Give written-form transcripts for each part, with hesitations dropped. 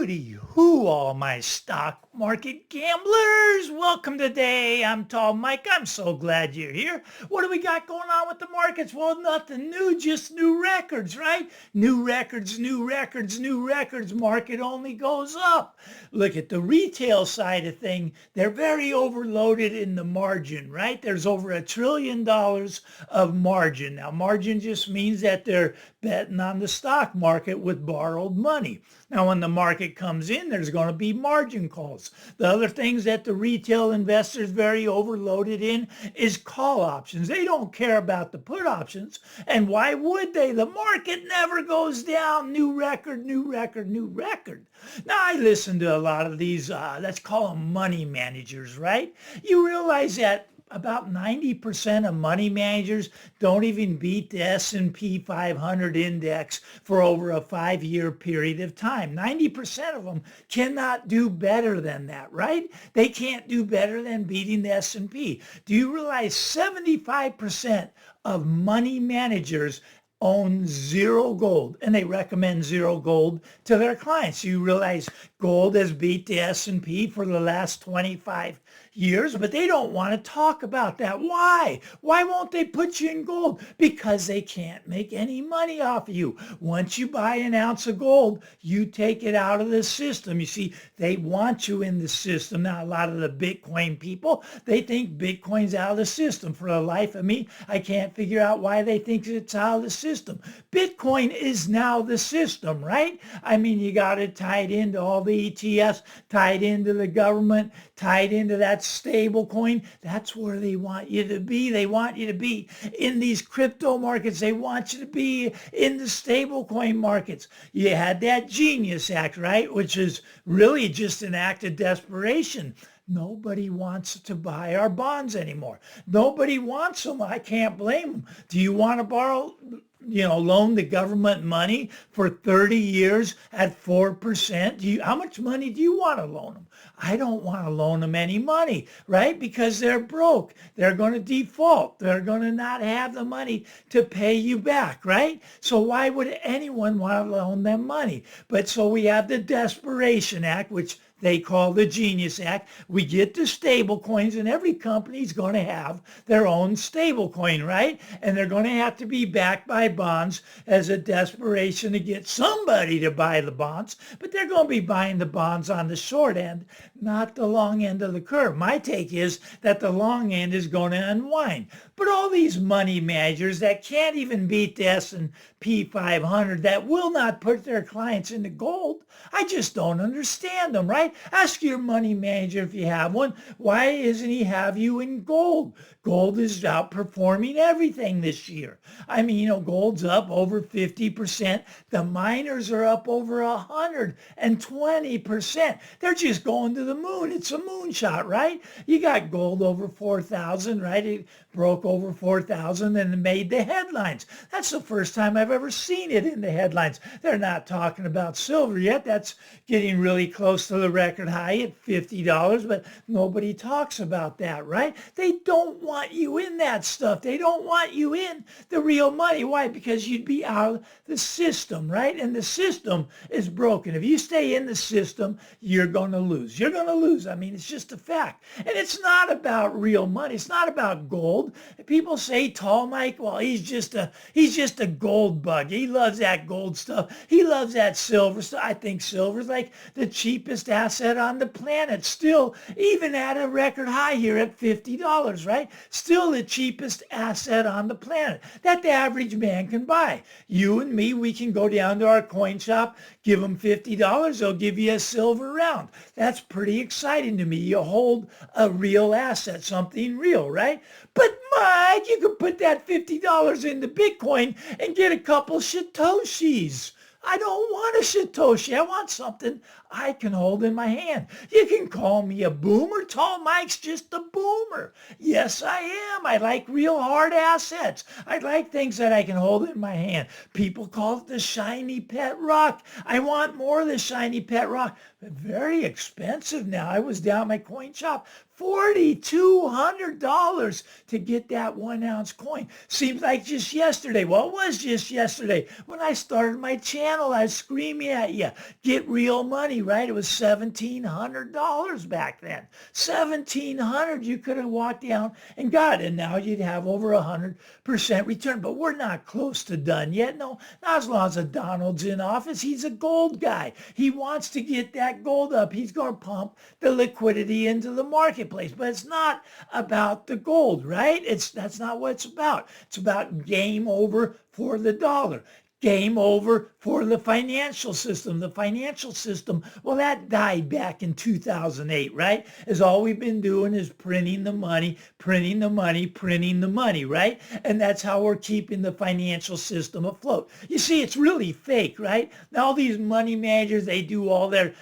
Hooty hoo, all my stock market gamblers. Welcome today. I'm Tall Mike. I'm so glad you're here. What do we got going on with the markets? Well, nothing new, just new records, right? New records, new records, new records. Market only goes up. Look at the retail side of thing. They're very overloaded in the margin, right? There's over $1 trillion of margin. Now, margin just means that they're betting on the stock market with borrowed money. Now, when the market comes in, there's going to be margin calls. The other things that the retail investors very overloaded in is call options. They don't care about the put options. And why would they? The market never goes down. New record, new record, new record. Now, I listen to a lot of these, let's call them money managers, right? You realize that about 90% of money managers don't even beat the S&P 500 index for over a 5-year period of time. 90% of them cannot do better than that, right? They can't do better than beating the S&P. Do you realize 75% of money managers own zero gold, and they recommend zero gold to their clients? You realize gold has beat the S&P for the last 25 years, but they don't want to talk about that. Why? Why won't they put you in gold? Because they can't make any money off of you. Once you buy an ounce of gold, you take it out of the system. You see, they want you in the system. Now, a lot of the Bitcoin people, they think Bitcoin's out of the system. For the life of me, I can't figure out why they think it's out of the system. Bitcoin is now the system, right? I mean, you got it tied into all the ETFs, tied into the government, tied into that stable coin. That's where they want you to be. They want you to be in these crypto markets. They want you to be in the stable coin markets. You had that Genius Act, right? Which is really just an act of desperation. Nobody wants to buy our bonds anymore. Nobody wants them. I can't blame them. Do you want to borrow, loan the government money for 30 years at 4%? How much money do you want to loan them? I don't want to loan them any money, right? Because they're broke. They're going to default. They're going to not have the money to pay you back, right? So why would anyone want to loan them money? But so we have the Desperation Act, which they call the Genius Act. We get the stable coins, and every company's going to have their own stable coin, right? And they're going to have to be backed by bonds as a desperation to get somebody to buy the bonds. But they're going to be buying the bonds on the short end, not the long end of the curve. My take is that the long end is going to unwind. But all these money managers that can't even beat the S&P 500, that will not put their clients into gold, I just don't understand them, right? Ask your money manager if you have one, why isn't he have you in gold? Gold is outperforming everything this year. I mean, gold's up over 50%. The miners are up over 120%. They're just going to the moon. It's a moonshot, right? You got gold over 4,000, right? It broke over 4,000 and made the headlines. That's the first time I've ever seen it in the headlines. They're not talking about silver yet. That's getting really close to the record high at $50, but nobody talks about that, right? They don't want you in that stuff. They don't want you in the real money. Why? Because you'd be out of the system, right? And the system is broken. If you stay in the system, you're going to lose. You're going to lose. I mean, it's just a fact. And it's not about real money. It's not about gold. People say Tall Mike, well, he's just a gold bug. He loves that gold stuff. He loves that silver stuff. I think silver's like the cheapest asset on the planet. Still, even at a record high here at $50, right? Still the cheapest asset on the planet that the average man can buy. You and me, we can go down to our coin shop, give them $50. They'll give you a silver round. That's pretty exciting to me. You hold a real asset, something real, right? But Mike, you could put that $50 into Bitcoin and get a couple Satoshis. I don't want a Satoshi. I want something I can hold in my hand. You can call me a boomer. Tall Mike's just a boomer. Yes, I am. I like real hard assets. I like things that I can hold in my hand. People call it the shiny pet rock. I want more of the shiny pet rock. But very expensive now. I was down at my coin shop, $4,200 to get that 1 ounce coin. Seems like just yesterday. Well, it was just yesterday when I started my channel. channel, I was screaming at you, get real money, right? It was $1,700 back then. 1,700, you could have walked down and got it. And now you'd have over 100% return. But we're not close to done yet. No, not as long as Donald's in office. He's a gold guy. He wants to get that gold up. He's going to pump the liquidity into the marketplace. But it's not about the gold, right? That's not what it's about. It's about game over for the dollar. Game over for the financial system. The financial system, well, that died back in 2008, right? As all we've been doing is printing the money, printing the money, printing the money, right? And that's how we're keeping the financial system afloat. You see, it's really fake, right? Now, all these money managers, they do all their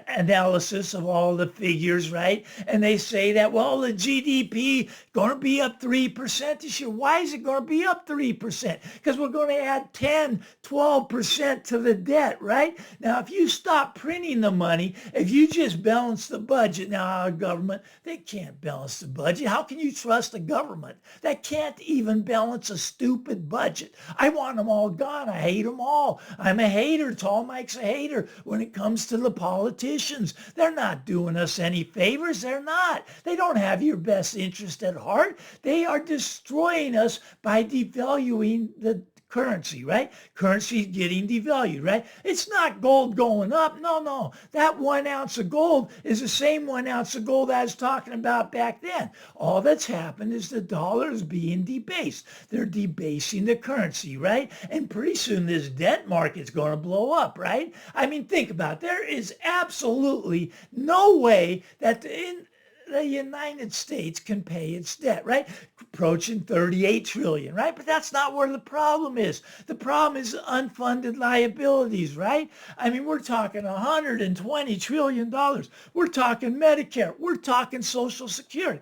analysis of all the figures, right? And they say that, well, the GDP going to be up 3% this year. Why is it going to be up 3%? Because we're going to add 10, 12% to the debt, right? Now, if you stop printing the money, if you just balance the budget, now our government, they can't balance the budget. How can you trust a government that can't even balance a stupid budget? I want them all gone. I hate them all. I'm a hater. Tall Mike's a hater when it comes to the politicians. They're not doing us any favors. They're not. They don't have your best interest at heart. They are destroying us by devaluing the currency, right? Currency is getting devalued, right? It's not gold going up. No. That 1 ounce of gold is the same 1 ounce of gold I was talking about back then. All that's happened is the dollar is being debased. They're debasing the currency, right? And pretty soon this debt market's going to blow up, right? I mean, think about it. There is absolutely no way that the United States can pay its debt, right? Approaching 38 trillion, right? But that's not where the problem is. The problem is unfunded liabilities, right? I mean, we're talking $120 trillion. We're talking Medicare. We're talking Social Security.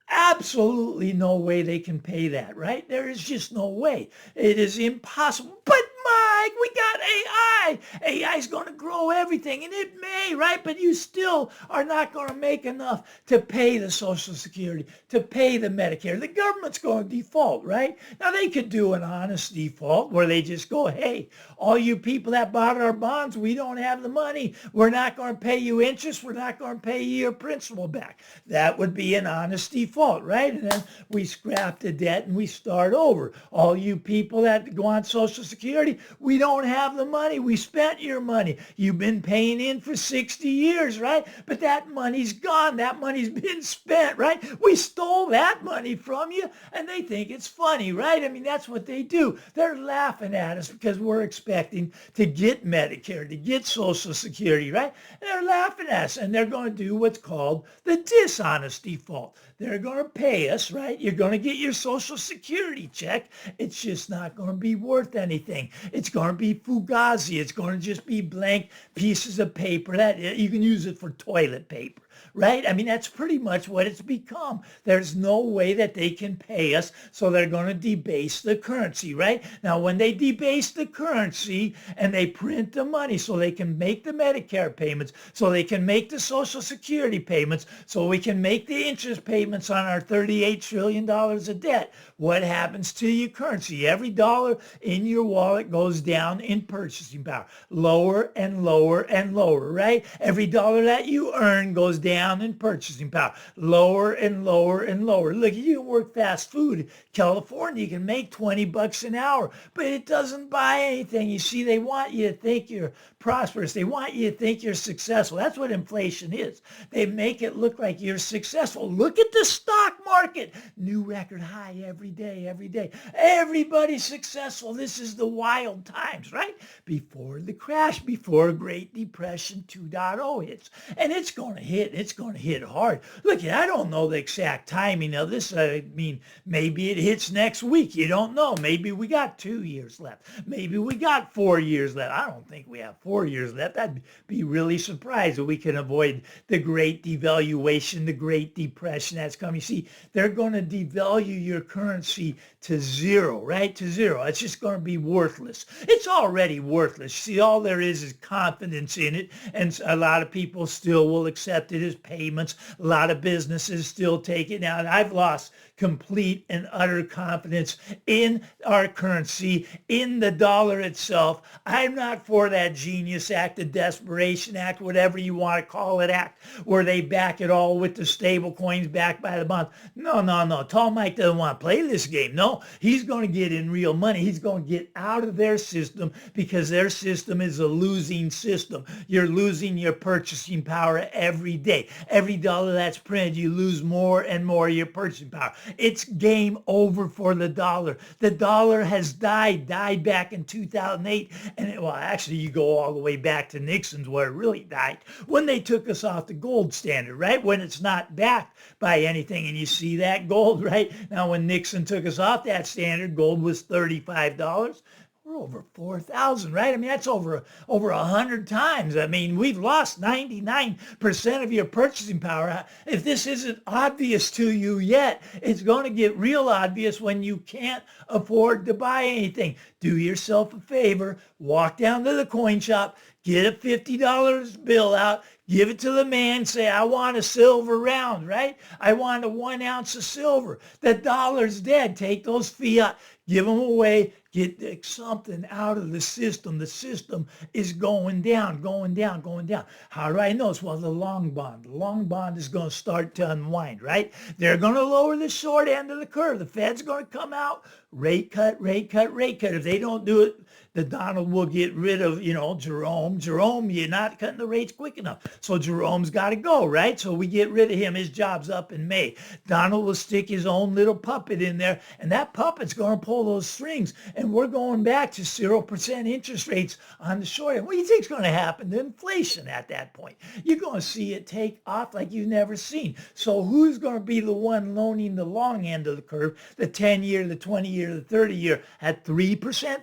Absolutely no way they can pay that, right? There is just no way. It is impossible. But Mike, we got AI. AI is going to grow everything, and it may, right? But you still are not going to make enough to pay the Social Security, to pay the Medicare. The government's going to default, right? Now, they could do an honest default where they just go, hey, all you people that bought our bonds, we don't have the money. We're not going to pay you interest. We're not going to pay you your principal back. That would be an honest default, right? And then we scrap the debt and we start over. All you people that go on Social Security, we don't have the money. We spent your money. You've been paying in for 60 years, right? But that money's gone. That money's been spent, right? We stole that money from you, and they think it's funny, right? I mean, that's what they do. They're laughing at us because we're expecting to get Medicare, to get Social Security, right? They're laughing at us, and they're going to do what's called the dishonest default. They're going to pay us, right? You're going to get your Social Security check. It's just not going to be worth anything. It's going to be fugazi. It's going to just be blank pieces of paper that you can use it for toilet paper, right? I mean, that's pretty much what it's become. There's no way that they can pay us, so they're going to debase the currency, right? Now, when they debase the currency and they print the money so they can make the Medicare payments, so they can make the Social Security payments, so we can make the interest payments on our $38 trillion of debt, what happens to your currency? Every dollar in your wallet goes down in purchasing power, lower and lower and lower, right? Every dollar that you earn goes down in purchasing power, lower and lower and lower. Look, you can work fast food. California, you can make $20 an hour, but it doesn't buy anything. You see, they want you to think you're prosperous. They want you to think you're successful. That's what inflation is. They make it look like you're successful. Look at the stock market. New record high every day, every day. Everybody's successful. This is the wild times, right? Before the crash, before Great Depression 2.0 hits. And it's going to hit. It's going to hit hard. Look, I don't know the exact timing of this. I mean, maybe it hits next week. You don't know. Maybe we got 2 years left. Maybe we got 4 years left. I don't think we have 4 years left. I'd be really surprised if we can avoid the great devaluation, the Great Depression that's coming. See, they're going to devalue your currency to zero, right? To zero. It's just going to be worthless. It's already worthless. See, all there is confidence in it, and a lot of people still will accept it as payments. A lot of businesses still take it. Now, I've lost complete and utter confidence in our currency, in the dollar itself. I'm not for that Genius Act, the Desperation Act, whatever you want to call it act, where they back it all with the stable coins backed by the bonds. No, no, no. Tall Mike doesn't want to play this game. No, he's going to get in real money. He's going to get out of their system because their system is a losing system. You're losing your purchasing power every day. Every dollar that's printed, you lose more and more of your purchasing power. It's game over for the dollar. The dollar has died back in 2008. And well, actually, you go all the way back to Nixon's where it really died, when they took us off the gold standard, right? When it's not backed by anything. And you see that gold, right? Now, when Nixon took us off that standard, gold was $35. We're over 4,000, right? I mean, that's over 100 times. I mean, we've lost 99% of your purchasing power. If this isn't obvious to you yet, it's going to get real obvious when you can't afford to buy anything. Do yourself a favor, walk down to the coin shop, get a $50 bill out, give it to the man, say, I want a silver round, right? I want a 1 ounce of silver. The dollar's dead. Take those fiat, give them away, get something out of the system. The system is going down, going down, going down. How do I know? It's well, the long bond. The long bond is going to start to unwind, right? They're going to lower the short end of the curve. The Fed's going to come out, rate cut, rate cut, rate cut. If they don't do it, the Donald will get rid of, Jerome. Jerome, you're not cutting the rates quick enough. So Jerome's got to go, right? So we get rid of him. His job's up in May. Donald will stick his own little puppet in there, and that puppet's going to pull those strings. And we're going back to 0% interest rates on the short end. What do you think's going to happen to inflation at that point? You're going to see it take off like you've never seen. So who's going to be the one loaning the long end of the curve, the 10-year, the 20-year, the 30-year at 3%,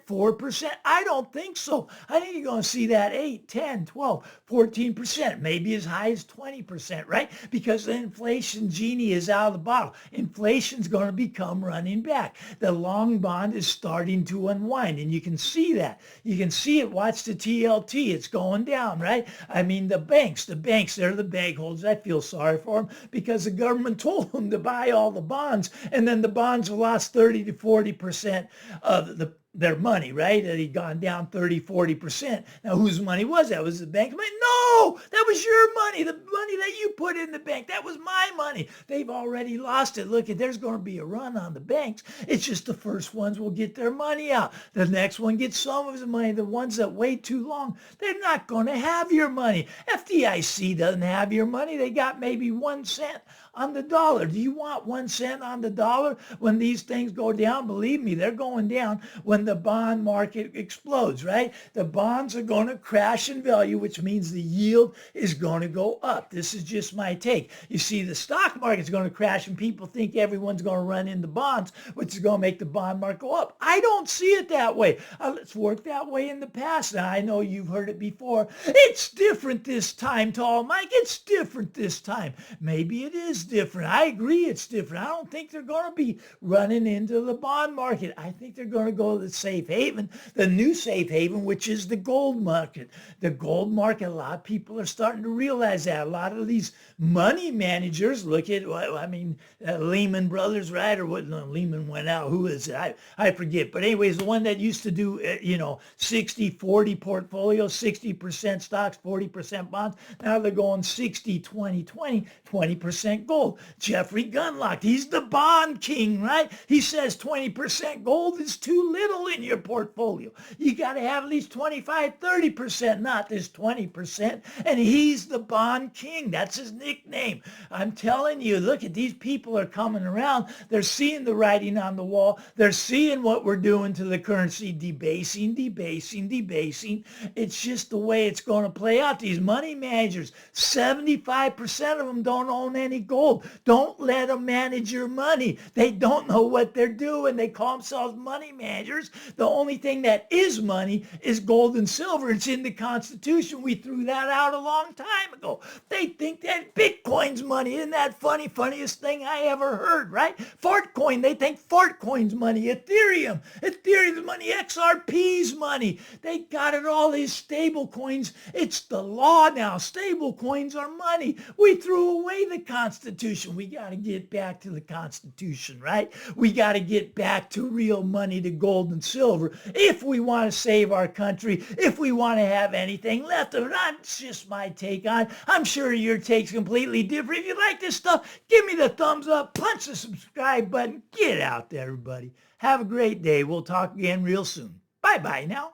4%? I don't think so. I think you're going to see that 8, 10, 12, 14%, maybe as high as 20%, right? Because the inflation genie is out of the bottle. Inflation's going to become running back. The long bond is starting to unwind, and you can see that. You can see it. Watch the TLT. It's going down, right? I mean, the banks, they're the bag holders. I feel sorry for them because the government told them to buy all the bonds, and then the bonds have lost 30 to 40% of their money, right? It had gone down 30, 40%. Now, whose money was that? Was the bank's money? No, that was your money, the money that you put in the bank. That was my money. They've already lost it. Look, there's going to be a run on the banks. It's just the first ones will get their money out. The next one gets some of the money. The ones that wait too long, they're not going to have your money. FDIC doesn't have your money. They got maybe 1 cent on the dollar. Do you want 1 cent on the dollar when these things go down? Believe me, they're going down when the bond market explodes, right? The bonds are going to crash in value, which means the yield is going to go up. This is just my take. You see, the stock market's going to crash and people think everyone's going to run into bonds, which is going to make the bond market go up. I don't see it that way. It's worked that way in the past. Now, I know you've heard it before. It's different this time, Tall Mike. It's different this time. Maybe it is different. I agree it's different. I don't think they're going to be running into the bond market. I think they're going to go to the safe haven, the new safe haven, which is the gold market. The gold market, a lot of people are starting to realize that. A lot of these money managers look at, Lehman Brothers, right? Or what? No, Lehman went out. Who is it? I forget. But anyways, the one that used to do, 60-40 portfolio, 60% stocks, 40% bonds. Now they're going 60, 20, 20, 20% gold. Jeffrey Gunlock, he's the bond king, right? He says 20% gold is too little in your portfolio. You got to have at least 25, 30%, not this 20%. And he's the bond king. That's his nickname. I'm telling you, look at these people are coming around. They're seeing the writing on the wall. They're seeing what we're doing to the currency, debasing, debasing, debasing. It's just the way it's going to play out. These money managers, 75% of them don't own any gold. Don't let them manage your money. They don't know what they're doing. They call themselves money managers, words. The only thing that is money is gold and silver. It's in the Constitution. We threw that out a long time ago. They think that Bitcoin's money. Isn't that funny? Funniest thing I ever heard, right? Fartcoin, they think Fartcoin's money. Ethereum's money. XRP's money. They got it all these stable coins. It's the law now. Stable coins are money. We threw away the Constitution. We got to get back to the Constitution, right? We got to get back to real money, to gold and silver, if we want to save our country, if we want to have anything left of it. That's just my take on it. I'm sure your take's completely different. If you like this stuff, give me the thumbs up, punch the subscribe button. Get out there, everybody. Have a great day. We'll talk again real soon. Bye-bye now.